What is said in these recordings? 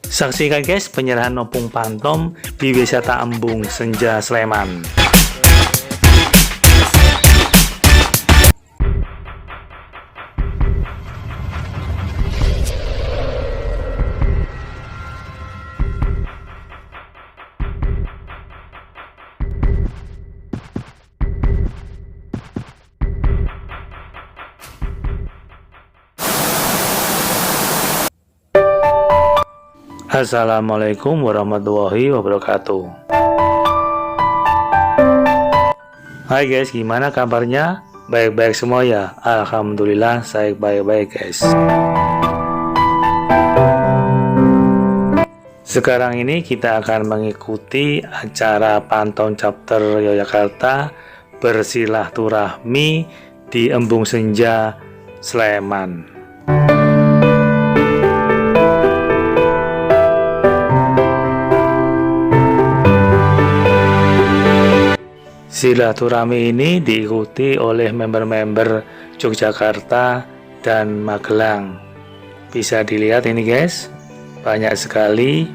Saksikan guys penyerahan Nopung Pantom di Wisata Embung Senja Sleman. Assalamualaikum warahmatullahi wabarakatuh. Hai guys, gimana kabarnya? Baik-baik semua ya? Alhamdulillah saya baik-baik guys. Sekarang ini kita akan mengikuti acara Pantom Chapter Yogyakarta bersilaturahmi di Embung Senja Sleman. Silaturahmi ini diikuti oleh member-member Yogyakarta dan Magelang. Bisa dilihat ini guys, banyak sekali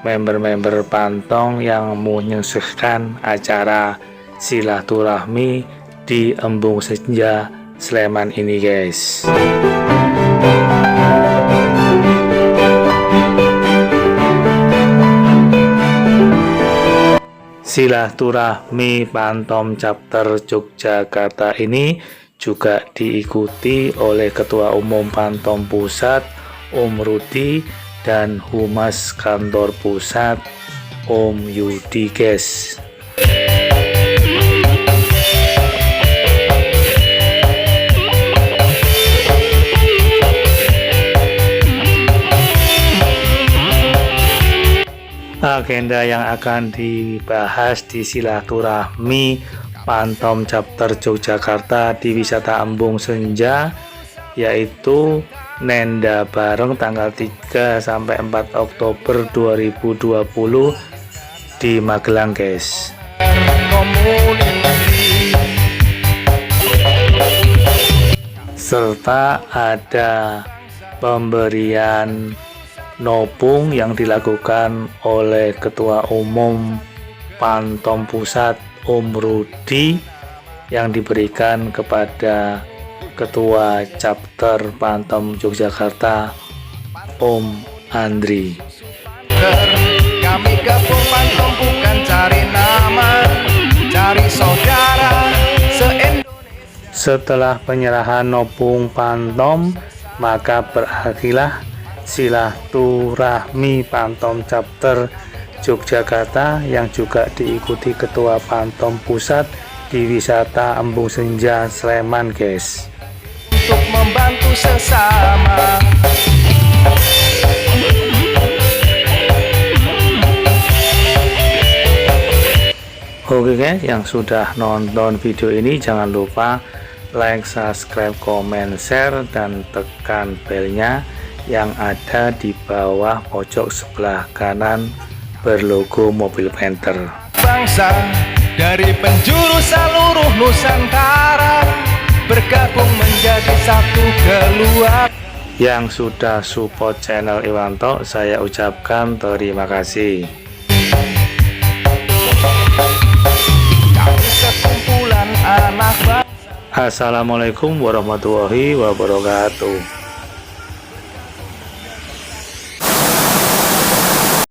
member-member Pantom yang menyukseskan acara silaturahmi di Embung Senja Sleman ini guys. Silaturahmi Pantom Chapter Yogyakarta ini juga diikuti oleh Ketua Umum Pantom Pusat Om Rudi dan Humas Kantor Pusat Om Yudi guys. Agenda yang akan dibahas di silaturahmi Pantom Chapter Yogyakarta di Wisata Embung Senja yaitu Nenda Bareng tanggal 3 sampai 4 Oktober 2020 di Magelang guys. Serta ada pemberian nopung yang dilakukan oleh Ketua Umum Pantom Pusat Om Rudi yang diberikan kepada Ketua Chapter Pantom Yogyakarta Om Andri. Kami gabung Pantom bukan cari nama, cari saudara se-Indonesia. Setelah penyerahan nopung Pantom, maka berakhirlah silaturahmi Pantom Chapter Yogyakarta yang juga diikuti Ketua Pantom Pusat di Wisata Embung Senja Sleman guys. Untuk membantu sesama. Oke guys, yang sudah nonton video ini jangan lupa like, subscribe, komen, share, dan tekan belnya yang ada di bawah pojok sebelah kanan berlogo mobil Panther. Bangsa dari penjuru seluruh Nusantara bergabung menjadi satu keluarga. Yang sudah support channel Iwanto, saya ucapkan terima kasih. Kami sekumpulan anak bangsa. Assalamualaikum warahmatullahi wabarakatuh.